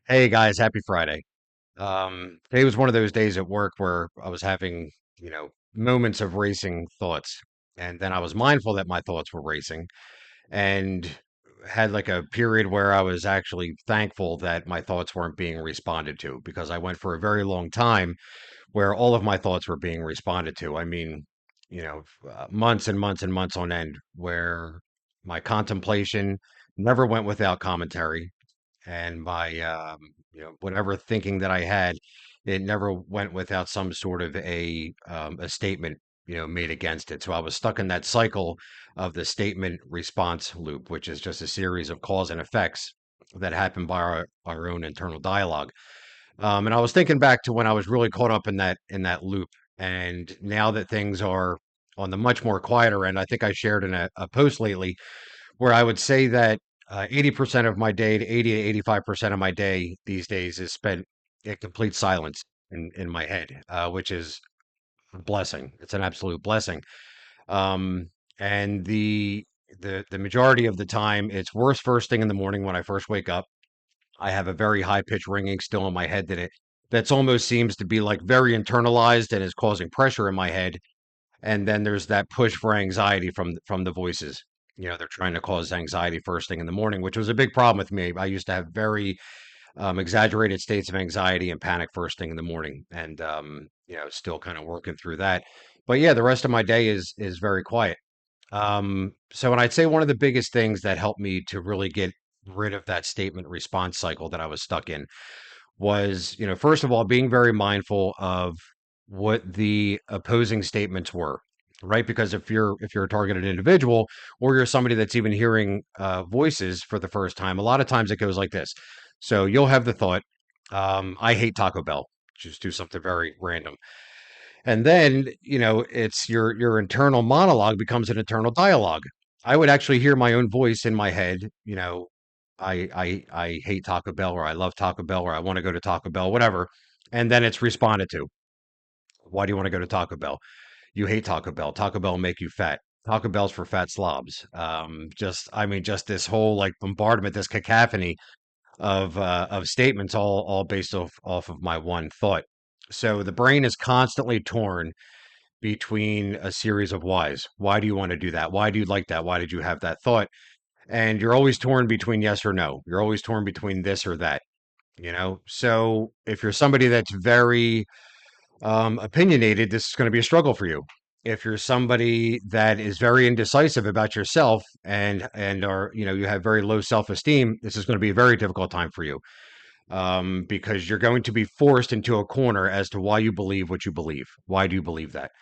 Hey guys, happy Friday. Today was one of those days at work where I was having, moments of racing thoughts. And then I was mindful that my thoughts were racing and had like a period where I was actually thankful that my thoughts weren't being responded to because I went for a very long time where all of my thoughts were being responded to. I mean, months and months and months on end where my contemplation never went without commentary and my whatever thinking that I had, it never went without some sort of a statement made against it. So I was stuck in that cycle of the statement response loop, which is just a series of cause and effects that happen by our own internal dialogue. And I was thinking back to when I was really caught up in that loop, and now that things are on the much more quieter end, I think I shared in a post lately where I would say that 80% of my day, to 80 to 85% of my day these days is spent in complete silence in my head, which is a blessing. It's an absolute blessing. Um, and the majority of the time, it's worse first thing in the morning when I first wake up. I have a very high pitched ringing still in my head that's almost seems to be like very internalized and is causing pressure in my head, and then there's that push for anxiety from the voices. They're trying to cause anxiety first thing in the morning, which was a big problem with me. I used to have very exaggerated states of anxiety and panic first thing in the morning, and still kind of working through that. But yeah, the rest of my day is very quiet. So, and I'd say one of the biggest things that helped me to really get rid of that statement response cycle that I was stuck in was, first of all, being very mindful of what the opposing statements were, right? Because if you're a targeted individual or you're somebody that's even hearing voices for the first time, a lot of times it goes like this. So you'll have the thought, "I hate Taco Bell." Just do something very random, and then it's your internal monologue becomes an internal dialogue. I would actually hear my own voice in my head, I hate Taco Bell, or I love Taco Bell, or I want to go to Taco Bell, whatever. And then it's responded to. Why do you want to go to Taco Bell? You hate Taco Bell. Taco Bell will make you fat. Taco Bell's for fat slobs. Just this whole like bombardment, this cacophony of statements, all based off of my one thought. So the brain is constantly torn between a series of whys. Why do you want to do that? Why do you like that? Why did you have that thought? And you're always torn between yes or no. You're always torn between this or that. So if you're somebody that's very opinionated, this is going to be a struggle for you. If you're somebody that is very indecisive about yourself and are you have very low self-esteem, this is going to be a very difficult time for you, because you're going to be forced into a corner as to why you believe what you believe. Why do you believe that?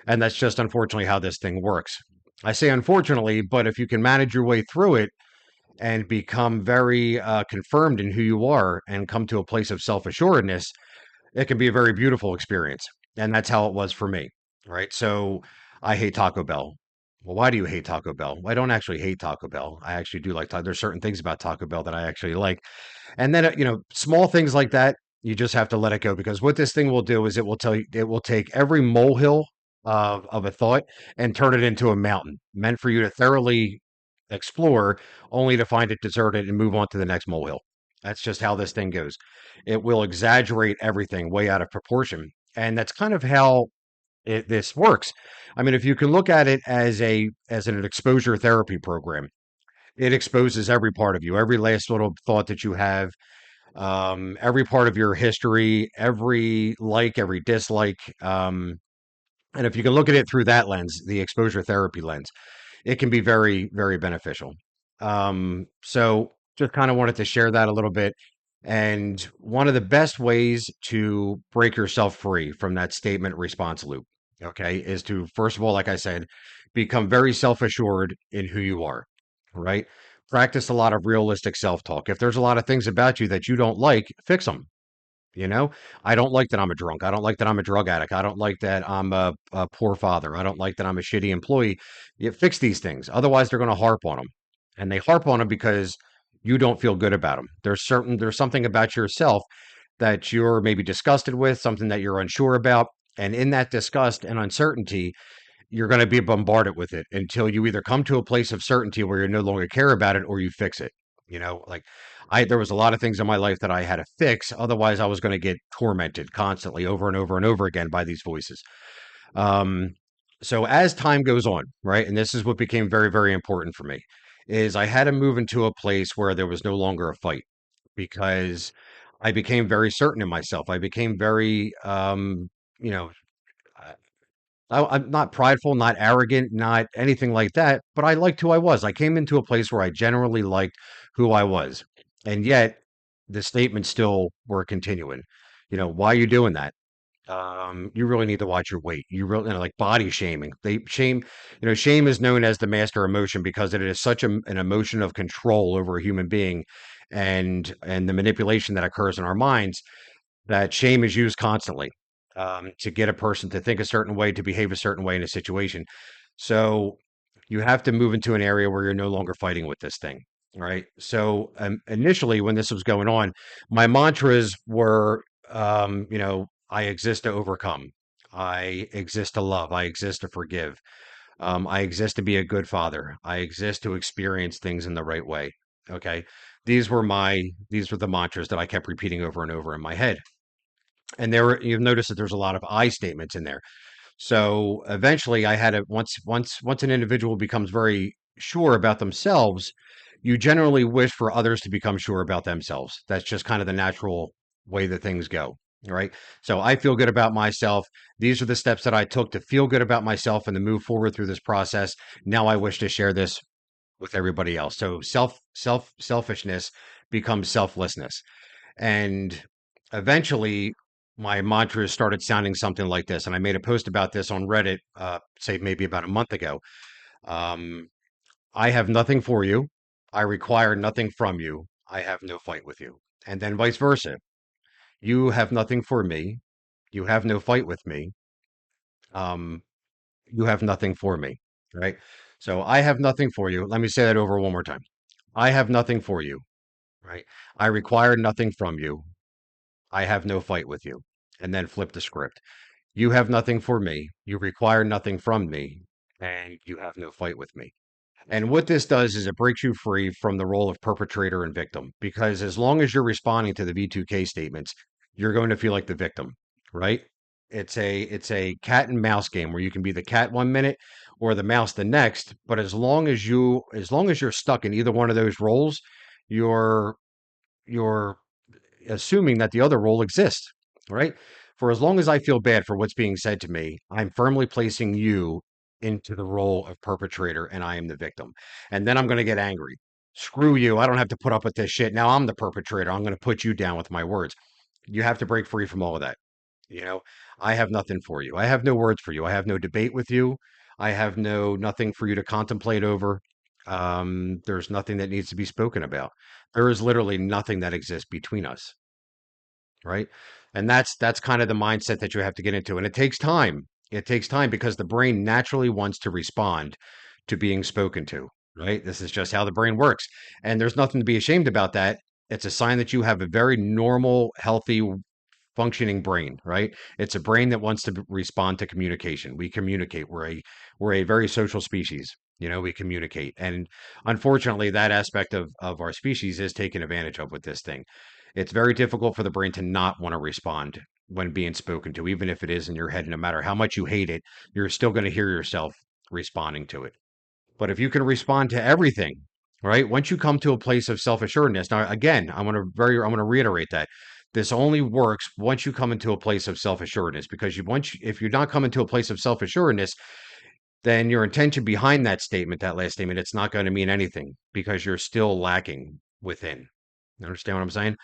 And that's just unfortunately how this thing works. I say unfortunately, but if you can manage your way through it and become very confirmed in who you are and come to a place of self assuredness, it can be a very beautiful experience. And that's how it was for me. Right. So I hate Taco Bell. Well, why do you hate Taco Bell? Well, I don't actually hate Taco Bell. I actually do like Taco. There's certain things about Taco Bell that I actually like. And then, small things like that, you just have to let it go, because what this thing will do is it will take every molehill of a thought and turn it into a mountain meant for you to thoroughly explore, only to find it deserted and move on to the next molehill. That's just how this thing goes. It will exaggerate everything way out of proportion. And that's kind of how this works. I mean, if you can look at it as an exposure therapy program, it exposes every part of you, every last little thought that you have, every part of your history, every like, every dislike. And if you can look at it through that lens, the exposure therapy lens, it can be very, very beneficial. So just kind of wanted to share that a little bit. And one of the best ways to break yourself free from that statement response loop, okay, is to, first of all, like I said, become very self assured in who you are, right? Practice a lot of realistic self talk. If there's a lot of things about you that you don't like, fix them. You know, I don't like that I'm a drunk. I don't like that I'm a drug addict. I don't like that I'm a poor father. I don't like that I'm a shitty employee. You fix these things. Otherwise, they're going to harp on them. And they harp on them because you don't feel good about them. There's something about yourself that you're maybe disgusted with, something that you're unsure about. And in that disgust and uncertainty, you're going to be bombarded with it until you either come to a place of certainty where you no longer care about it or you fix it. Like There was a lot of things in my life that I had to fix. Otherwise, I was going to get tormented constantly over and over and over again by these voices. Um, so as time goes on, right, and this is what became very, very important for me, is I had to move into a place where there was no longer a fight because I became very certain in myself. I became very, you know, I'm not prideful, not arrogant, not anything like that, but I liked who I was. I came into a place where I generally liked who I was. And yet the statements still were continuing. Why are you doing that? You really need to watch your weight. You really like body shaming. Shame is known as the master emotion because it is such an emotion of control over a human being and the manipulation that occurs in our minds that shame is used constantly to get a person to think a certain way, to behave a certain way in a situation. So you have to move into an area where you're no longer fighting with this thing. Right. So initially, when this was going on, my mantras were, I exist to overcome. I exist to love. I exist to forgive. I exist to be a good father. I exist to experience things in the right way. Okay. These were the mantras that I kept repeating over and over in my head. And you've noticed that there's a lot of I statements in there. So eventually I had to once an individual becomes very sure about themselves, you generally wish for others to become sure about themselves. That's just kind of the natural way that things go. Right. So I feel good about myself. These are the steps that I took to feel good about myself and to move forward through this process. Now I wish to share this with everybody else. So selfishness becomes selflessness. And eventually, my mantras started sounding something like this. And I made a post about this on Reddit, say maybe about a month ago. Um, I have nothing for you. I require nothing from you. I have no fight with you. And then vice versa. You have nothing for me. You have no fight with me. Um, you have nothing for me. Right. So I have nothing for you. Let me say that over one more time. I have nothing for you. Right. I require nothing from you. I have no fight with you. And then flip the script. You have nothing for me. You require nothing from me. And you have no fight with me. And what this does is it breaks you free from the role of perpetrator and victim. Because as long as you're responding to the V2K statements, you're going to feel like the victim, right? It's a cat and mouse game where you can be the cat one minute or the mouse the next. But as long as you're stuck in either one of those roles, you're you're assuming that the other role exists, right? For as long as I feel bad for what's being said to me, I'm firmly placing you into the role of perpetrator and I am the victim. And then I'm going to get angry. Screw you. I don't have to put up with this shit. Now I'm the perpetrator. I'm going to put you down with my words. You have to break free from all of that. You know, I have nothing for you. I have no words for you. I have no debate with you. I have nothing for you to contemplate over. There's nothing that needs to be spoken about. There is literally nothing that exists between us, right? And that's kind of the mindset that you have to get into. And it takes time. It takes time because the brain naturally wants to respond to being spoken to, right? This is just how the brain works. And there's nothing to be ashamed about that. It's a sign that you have a very normal, healthy, functioning brain, right? It's a brain that wants to respond to communication. We communicate. We're a very social species. We communicate. And unfortunately, that aspect of our species is taken advantage of with this thing. It's very difficult for the brain to not want to respond when being spoken to, even if it is in your head. No matter how much you hate it, you're still going to hear yourself responding to it. But if you can respond to everything, right? Once you come to a place of self-assuredness. Now, again, I want to reiterate that this only works once you come into a place of self-assuredness, because if you're not coming to a place of self-assuredness, then your intention behind that last statement, it's not going to mean anything because you're still lacking within. You understand what I'm saying?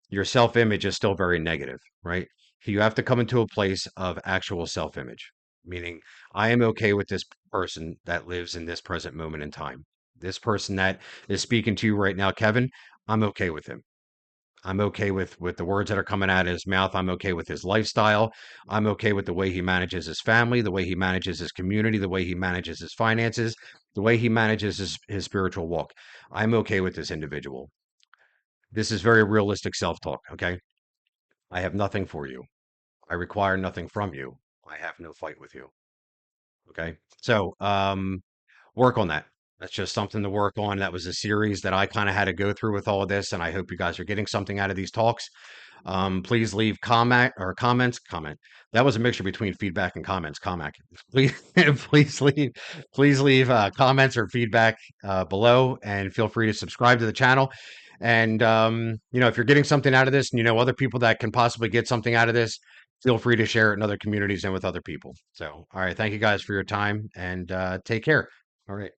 Your self-image is still very negative, right? You have to come into a place of actual self-image, meaning I am okay with this person that lives in this present moment in time. This person that is speaking to you right now, Kevin, I'm okay with him. I'm okay with the words that are coming out of his mouth. I'm okay with his lifestyle. I'm okay with the way he manages his family, the way he manages his community, the way he manages his finances, the way he manages his spiritual walk. I'm okay with this individual. This is very realistic self-talk, okay? I have nothing for you. I require nothing from you. I have no fight with you. Okay. So, work on that. That's just something to work on. That was a series that I kind of had to go through with all of this, and I hope you guys are getting something out of these talks. Please leave comment. That was a mixture between feedback and comments. Comment. Please, please leave comments or feedback below, and feel free to subscribe to the channel. And if you're getting something out of this, and you know other people that can possibly get something out of this, feel free to share it in other communities and with other people. So, all right, thank you guys for your time, and take care. All right.